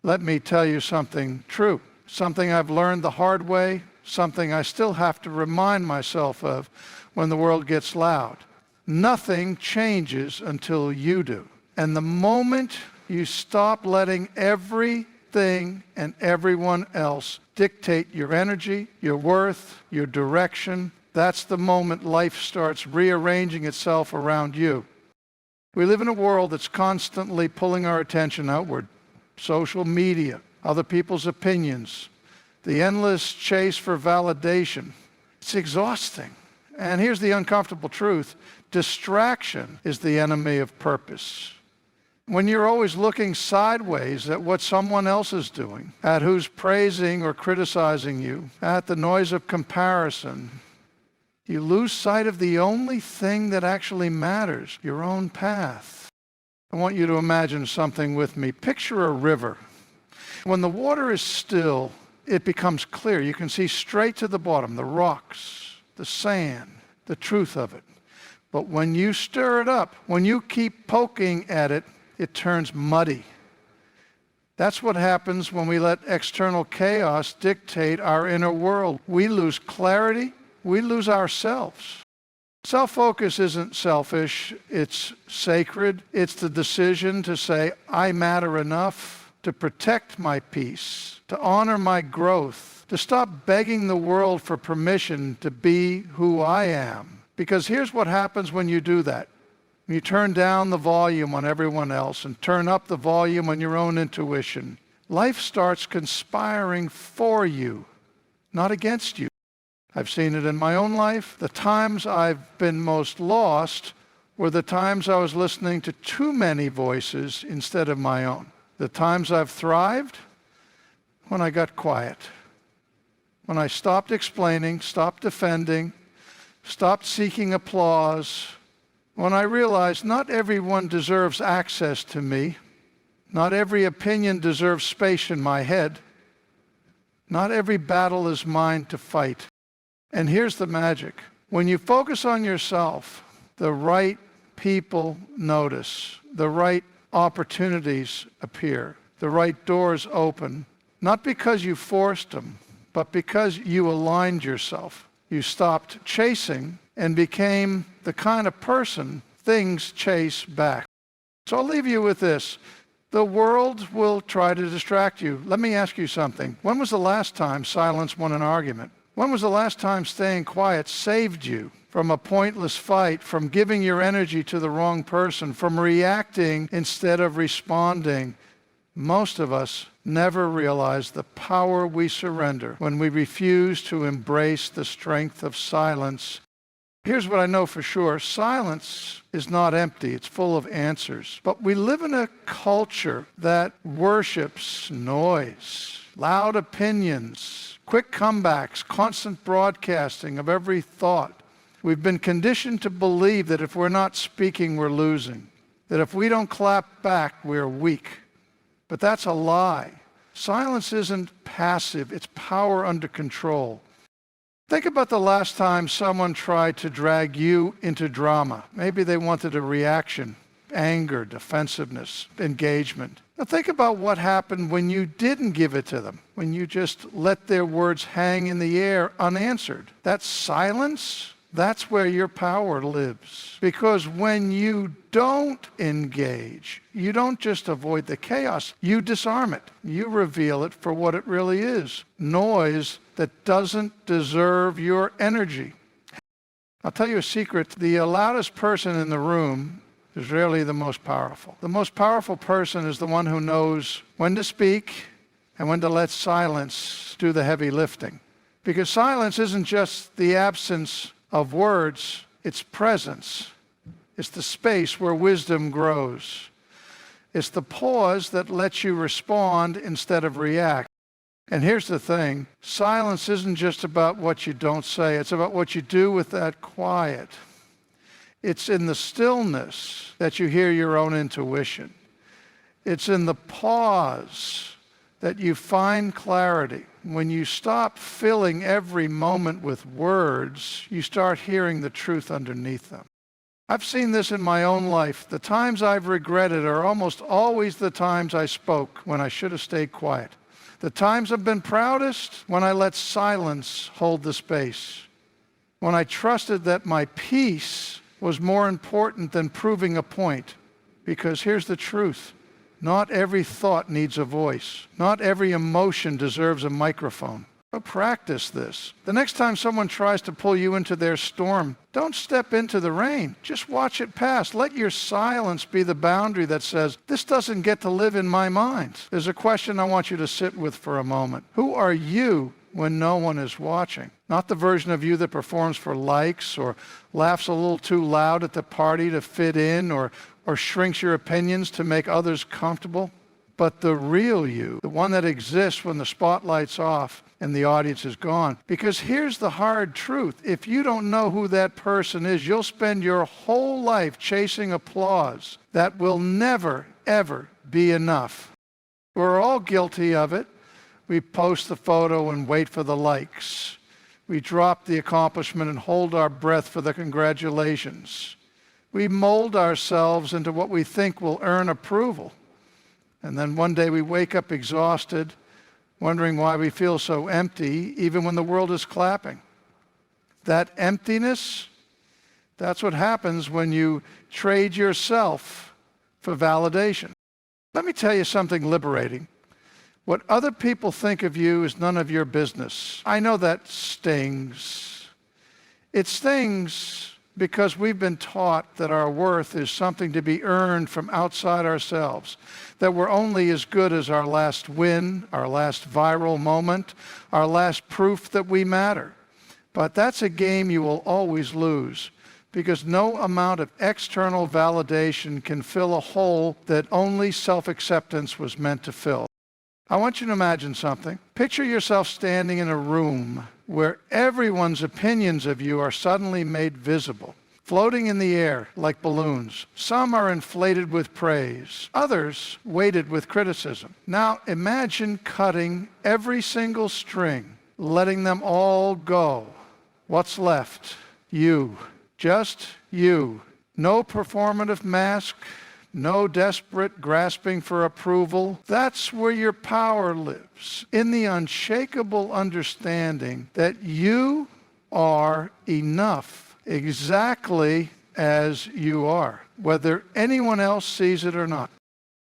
Let me tell you something true, something I've learned the hard way, something I still have to remind myself of when the world gets loud. Nothing changes until you do. And the moment you stop letting everything and everyone else dictate your energy, your worth, your direction, that's the moment life starts rearranging itself around you. We live in a world that's constantly pulling our attention outward. Social media, other people's opinions, the endless chase for validation. It's exhausting. And here's the uncomfortable truth. Distraction is the enemy of purpose. When you're always looking sideways at what someone else is doing, at who's praising or criticizing you, at the noise of comparison, you lose sight of the only thing that actually matters, your own path. I want you to imagine something with me. Picture a river. When the water is still, it becomes clear. You can see straight to the bottom, the rocks, the sand, the truth of it. But when you stir it up, when you keep poking at it, it turns muddy. That's what happens when we let external chaos dictate our inner world. We lose clarity, we lose ourselves. Self-focus isn't selfish, it's sacred. It's the decision to say, I matter enough to protect my peace, to honor my growth, to stop begging the world for permission to be who I am. Because here's what happens when you do that. You turn down the volume on everyone else and turn up the volume on your own intuition. Life starts conspiring for you, not against you. I've seen it in my own life. The times I've been most lost were the times I was listening to too many voices instead of my own. The times I've thrived, when I got quiet. When I stopped explaining, stopped defending, stopped seeking applause. When I realized not everyone deserves access to me. Not every opinion deserves space in my head. Not every battle is mine to fight. And here's the magic. When you focus on yourself, the right people notice, the right opportunities appear, the right doors open, not because you forced them, but because you aligned yourself. You stopped chasing and became the kind of person things chase back. So I'll leave you with this. The world will try to distract you. Let me ask you something. When was the last time silence won an argument? When was the last time staying quiet saved you from a pointless fight, from giving your energy to the wrong person, from reacting instead of responding? Most of us never realize the power we surrender when we refuse to embrace the strength of silence. Here's what I know for sure. Silence is not empty. It's full of answers. But we live in a culture that worships noise, loud opinions, quick comebacks, constant broadcasting of every thought. We've been conditioned to believe that if we're not speaking, we're losing. That if we don't clap back, we're weak. But that's a lie. Silence isn't passive. It's power under control. Think about the last time someone tried to drag you into drama. Maybe they wanted a reaction, anger, defensiveness, engagement. Now think about what happened when you didn't give it to them, when you just let their words hang in the air unanswered. That silence, that's where your power lives. Because when you don't engage, you don't just avoid the chaos, you disarm it. You reveal it for what it really is. Noise that doesn't deserve your energy. I'll tell you a secret. The loudest person in the room is rarely the most powerful. The most powerful person is the one who knows when to speak and when to let silence do the heavy lifting. Because silence isn't just the absence of words, it's presence. It's the space where wisdom grows. It's the pause that lets you respond instead of react. And here's the thing, silence isn't just about what you don't say, it's about what you do with that quiet. It's in the stillness that you hear your own intuition. It's in the pause that you find clarity. When you stop filling every moment with words, you start hearing the truth underneath them. I've seen this in my own life. The times I've regretted are almost always the times I spoke when I should have stayed quiet. The times I've been proudest when I let silence hold the space. When I trusted that my peace was more important than proving a point. Because here's the truth. Not every thought needs a voice. Not every emotion deserves a microphone. So practice this. The next time someone tries to pull you into their storm, don't step into the rain. Just watch it pass. Let your silence be the boundary that says, this doesn't get to live in my mind. There's a question I want you to sit with for a moment. Who are you when no one is watching? Not the version of you that performs for likes or laughs a little too loud at the party to fit in or shrinks your opinions to make others comfortable, but the real you, the one that exists when the spotlight's off and the audience is gone. Because here's the hard truth. If you don't know who that person is, you'll spend your whole life chasing applause that will never, ever be enough. We're all guilty of it. We post the photo and wait for the likes. We drop the accomplishment and hold our breath for the congratulations. We mold ourselves into what we think will earn approval. And then one day we wake up exhausted, wondering why we feel so empty, even when the world is clapping. That emptiness, that's what happens when you trade yourself for validation. Let me tell you something liberating. What other people think of you is none of your business. I know that stings. It stings because we've been taught that our worth is something to be earned from outside ourselves, that we're only as good as our last win, our last viral moment, our last proof that we matter. But that's a game you will always lose, because no amount of external validation can fill a hole that only self-acceptance was meant to fill. I want you to imagine something. Picture yourself standing in a room where everyone's opinions of you are suddenly made visible, floating in the air like balloons. Some are inflated with praise, others weighted with criticism. Now imagine cutting every single string, letting them all go. What's left? You. Just you. No performative mask, no desperate grasping for approval. That's where your power lives, in the unshakable understanding that you are enough exactly as you are, whether anyone else sees it or not.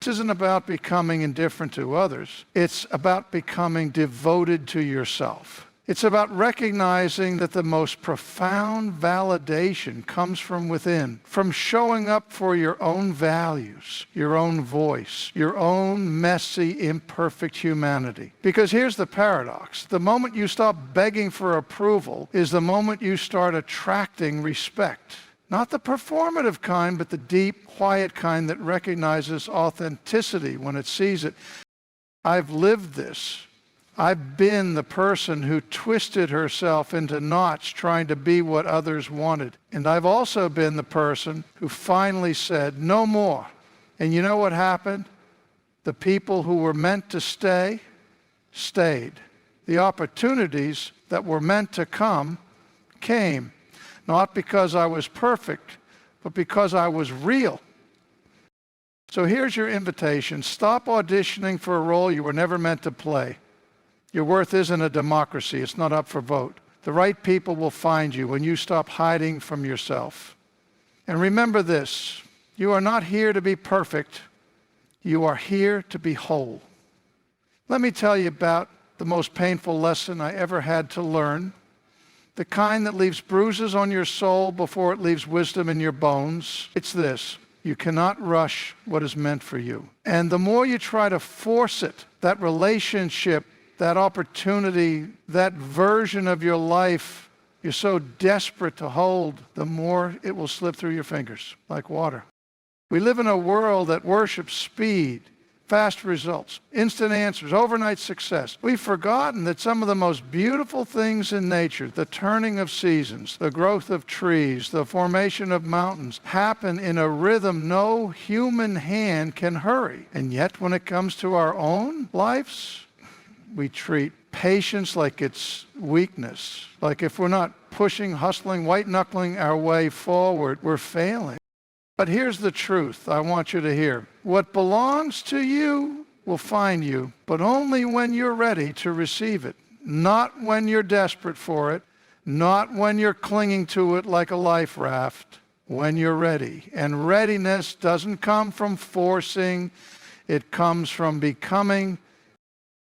This isn't about becoming indifferent to others. It's about becoming devoted to yourself. It's about recognizing that the most profound validation comes from within, from showing up for your own values, your own voice, your own messy, imperfect humanity. Because here's the paradox. The moment you stop begging for approval is the moment you start attracting respect. Not the performative kind, but the deep, quiet kind that recognizes authenticity when it sees it. I've lived this. I've been the person who twisted herself into knots trying to be what others wanted. And I've also been the person who finally said, no more. And you know what happened? The people who were meant to stay, stayed. The opportunities that were meant to come, came. Not because I was perfect, but because I was real. So here's your invitation. Stop auditioning for a role you were never meant to play. Your worth isn't a democracy. It's not up for vote. The right people will find you when you stop hiding from yourself. And remember this, you are not here to be perfect. You are here to be whole. Let me tell you about the most painful lesson I ever had to learn, the kind that leaves bruises on your soul before it leaves wisdom in your bones. It's this: you cannot rush what is meant for you. And the more you try to force it, that relationship, that opportunity, that version of your life you're so desperate to hold, the more it will slip through your fingers like water. We live in a world that worships speed, fast results, instant answers, overnight success. We've forgotten that some of the most beautiful things in nature, the turning of seasons, the growth of trees, the formation of mountains, happen in a rhythm no human hand can hurry. And yet when it comes to our own lives, we treat patience like it's weakness. Like if we're not pushing, hustling, white-knuckling our way forward, we're failing. But here's the truth I want you to hear. What belongs to you will find you, but only when you're ready to receive it. Not when you're desperate for it, not when you're clinging to it like a life raft, when you're ready. And readiness doesn't come from forcing, it comes from becoming.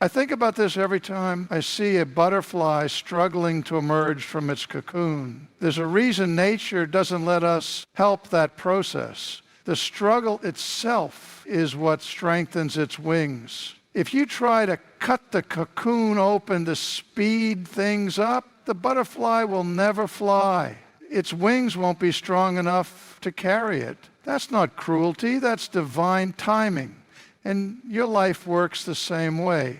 I think about this every time I see a butterfly struggling to emerge from its cocoon. There's a reason nature doesn't let us help that process. The struggle itself is what strengthens its wings. If you try to cut the cocoon open to speed things up, the butterfly will never fly. Its wings won't be strong enough to carry it. That's not cruelty, that's divine timing. And your life works the same way.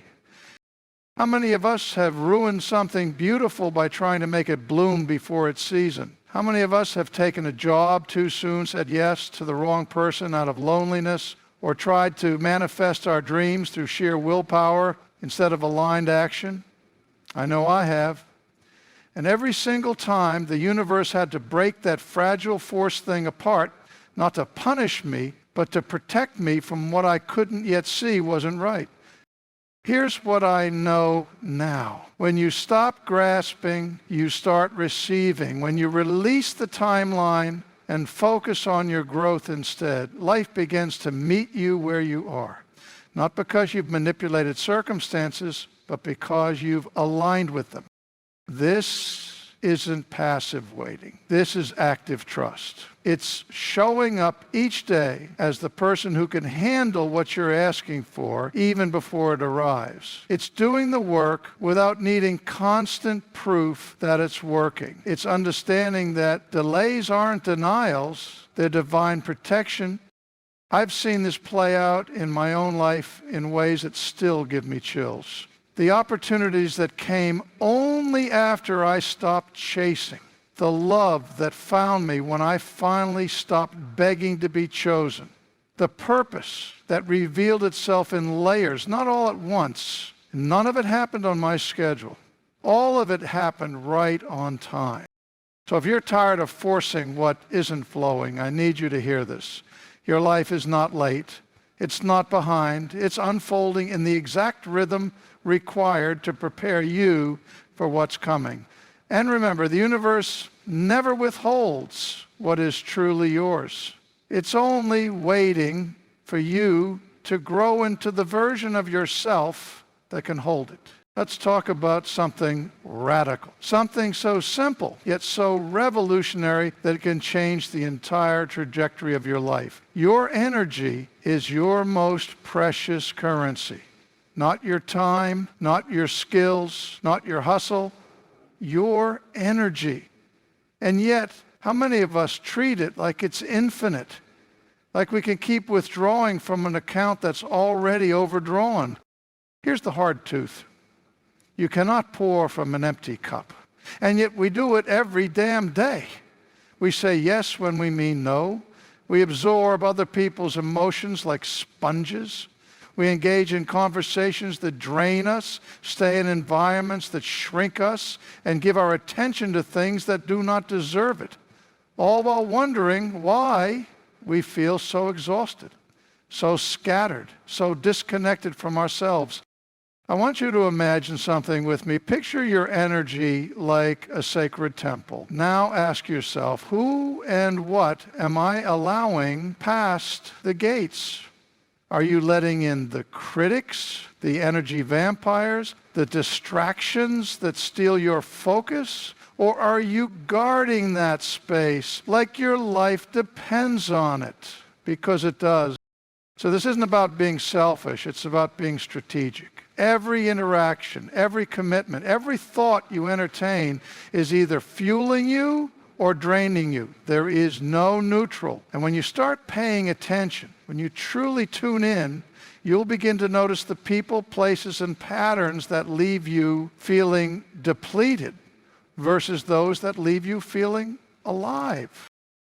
How many of us have ruined something beautiful by trying to make it bloom before its season? How many of us have taken a job too soon, said yes to the wrong person out of loneliness, or tried to manifest our dreams through sheer willpower instead of aligned action? I know I have. And every single time the universe had to break that fragile force thing apart, not to punish me, but to protect me from what I couldn't yet see wasn't right. Here's what I know now. When you stop grasping, you start receiving. When you release the timeline and focus on your growth instead, life begins to meet you where you are. Not because you've manipulated circumstances, but because you've aligned with them. This isn't passive waiting. This is active trust. It's showing up each day as the person who can handle what you're asking for even before it arrives. It's doing the work without needing constant proof that it's working. It's understanding that delays aren't denials, they're divine protection. I've seen this play out in my own life in ways that still give me chills. The opportunities that came only after I stopped chasing. The love that found me when I finally stopped begging to be chosen. The purpose that revealed itself in layers, not all at once. None of it happened on my schedule. All of it happened right on time. So if you're tired of forcing what isn't flowing, I need you to hear this. Your life is not late. It's not behind. It's unfolding in the exact rhythm required to prepare you for what's coming. And remember, the universe never withholds what is truly yours. It's only waiting for you to grow into the version of yourself that can hold it. Let's talk about something radical. Something so simple, yet so revolutionary that it can change the entire trajectory of your life. Your energy is your most precious currency. Not your time, not your skills, not your hustle, your energy. And yet, how many of us treat it like it's infinite? Like we can keep withdrawing from an account that's already overdrawn. Here's the hard truth. You cannot pour from an empty cup. And yet we do it every damn day. We say yes when we mean no. We absorb other people's emotions like sponges. We engage in conversations that drain us, stay in environments that shrink us, and give our attention to things that do not deserve it, all while wondering why we feel so exhausted, so scattered, so disconnected from ourselves. I want you to imagine something with me. Picture your energy like a sacred temple. Now ask yourself, who and what am I allowing past the gates? Are you letting in the critics, the energy vampires, the distractions that steal your focus? Or are you guarding that space like your life depends on it? Because it does. So this isn't about being selfish, it's about being strategic. Every interaction, every commitment, every thought you entertain is either fueling you or draining you. There is no neutral. And when you start paying attention, when you truly tune in, you'll begin to notice the people, places, and patterns that leave you feeling depleted versus those that leave you feeling alive.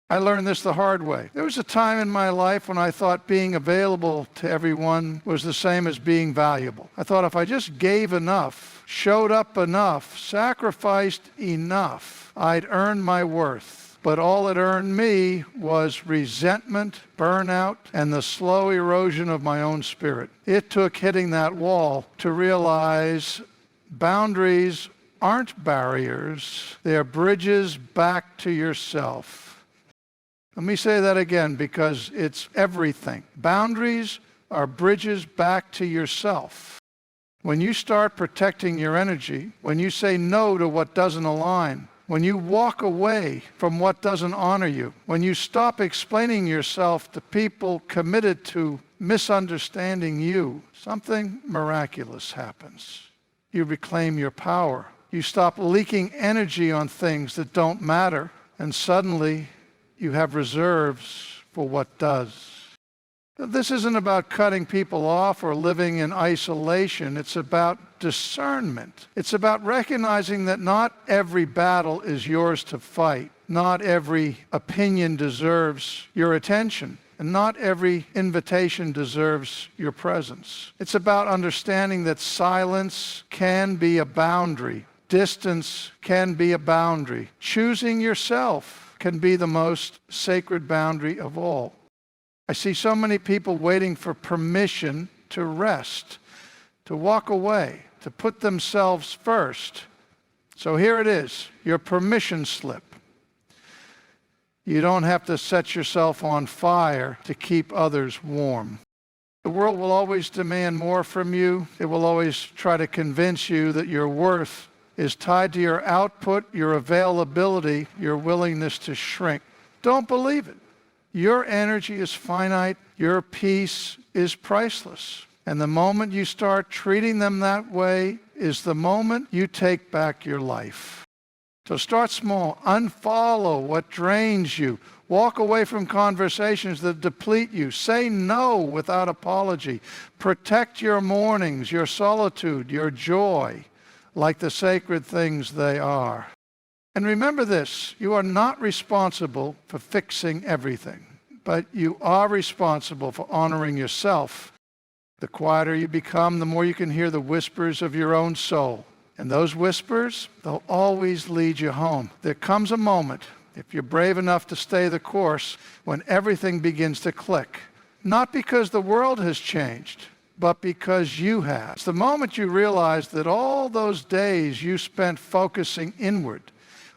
I learned this the hard way. There was a time in my life when I thought being available to everyone was the same as being valuable. I thought if I just gave enough, showed up enough, sacrificed enough, I'd earn my worth. But all it earned me was resentment, burnout, and the slow erosion of my own spirit. It took hitting that wall to realize boundaries aren't barriers, they are bridges back to yourself. Let me say that again because it's everything. Boundaries are bridges back to yourself. When you start protecting your energy, when you say no to what doesn't align, when you walk away from what doesn't honor you, when you stop explaining yourself to people committed to misunderstanding you, something miraculous happens. You reclaim your power. You stop leaking energy on things that don't matter, and suddenly you have reserves for what does. This isn't about cutting people off or living in isolation. It's about discernment. It's about recognizing that not every battle is yours to fight. Not every opinion deserves your attention. And not every invitation deserves your presence. It's about understanding that silence can be a boundary. Distance can be a boundary. Choosing yourself can be the most sacred boundary of all. I see so many people waiting for permission to rest, to walk away, to put themselves first. So here it is, your permission slip. You don't have to set yourself on fire to keep others warm. The world will always demand more from you. It will always try to convince you that your worth is tied to your output, your availability, your willingness to shrink. Don't believe it. Your energy is finite. Your peace is priceless. And the moment you start treating them that way is the moment you take back your life. So start small. Unfollow what drains you. Walk away from conversations that deplete you. Say no without apology. Protect your mornings, your solitude, your joy, like the sacred things they are. And remember this, you are not responsible for fixing everything, but you are responsible for honoring yourself. The quieter you become, the more you can hear the whispers of your own soul. And those whispers, they'll always lead you home. There comes a moment, if you're brave enough to stay the course, when everything begins to click. Not because the world has changed, but because you have. It's the moment you realize that all those days you spent focusing inward,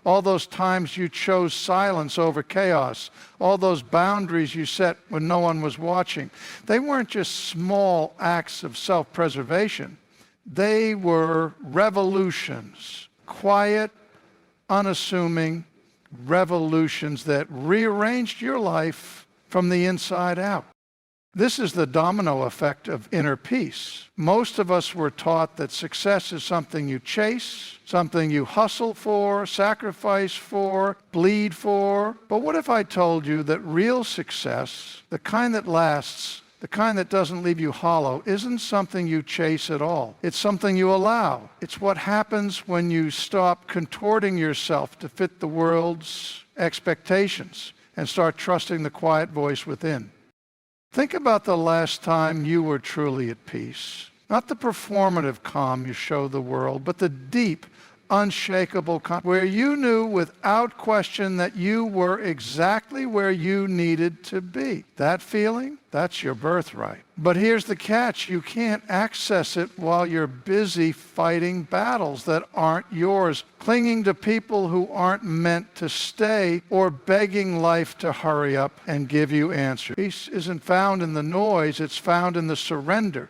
all those times you chose silence over chaos, all those boundaries you set when no one was watching, they weren't just small acts of self-preservation. They were revolutions, quiet, unassuming revolutions that rearranged your life from the inside out. This is the domino effect of inner peace. Most of us were taught that success is something you chase, something you hustle for, sacrifice for, bleed for. But what if I told you that real success, the kind that lasts, the kind that doesn't leave you hollow, isn't something you chase at all. It's something you allow. It's what happens when you stop contorting yourself to fit the world's expectations and start trusting the quiet voice within. Think about the last time you were truly at peace. Not the performative calm you show the world, but the deep, unshakable calm where you knew without question that you were exactly where you needed to be. That feeling, that's your birthright. But here's the catch. You can't access it while you're busy fighting battles that aren't yours, clinging to people who aren't meant to stay, or begging life to hurry up and give you answers. Peace isn't found in the noise, it's found in the surrender.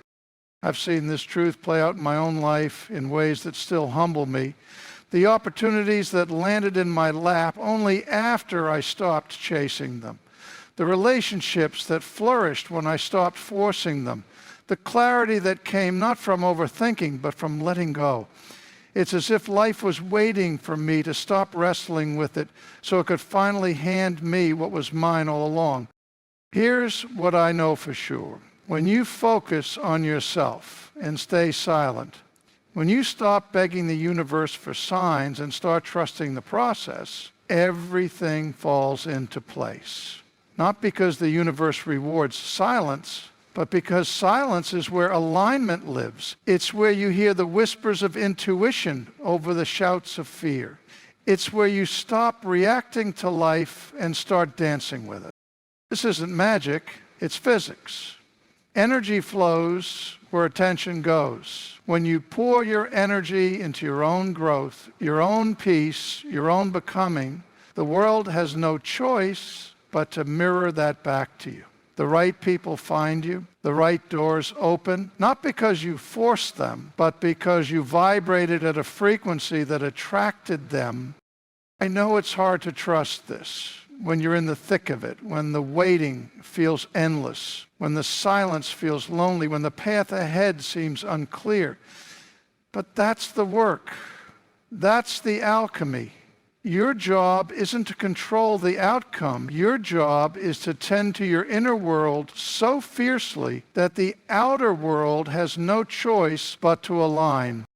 I've seen this truth play out in my own life in ways that still humble me. The opportunities that landed in my lap only after I stopped chasing them. The relationships that flourished when I stopped forcing them. The clarity that came not from overthinking, but from letting go. It's as if life was waiting for me to stop wrestling with it so it could finally hand me what was mine all along. Here's what I know for sure. When you focus on yourself and stay silent, when you stop begging the universe for signs and start trusting the process, everything falls into place. Not because the universe rewards silence, but because silence is where alignment lives. It's where you hear the whispers of intuition over the shouts of fear. It's where you stop reacting to life and start dancing with it. This isn't magic, it's physics. Energy flows where attention goes. When you pour your energy into your own growth, your own peace, your own becoming, the world has no choice but to mirror that back to you. The right people find you, the right doors open, not because you forced them, but because you vibrated at a frequency that attracted them. I know it's hard to trust this when you're in the thick of it, when the waiting feels endless, when the silence feels lonely, when the path ahead seems unclear. But that's the work. That's the alchemy. Your job isn't to control the outcome. Your job is to tend to your inner world so fiercely that the outer world has no choice but to align.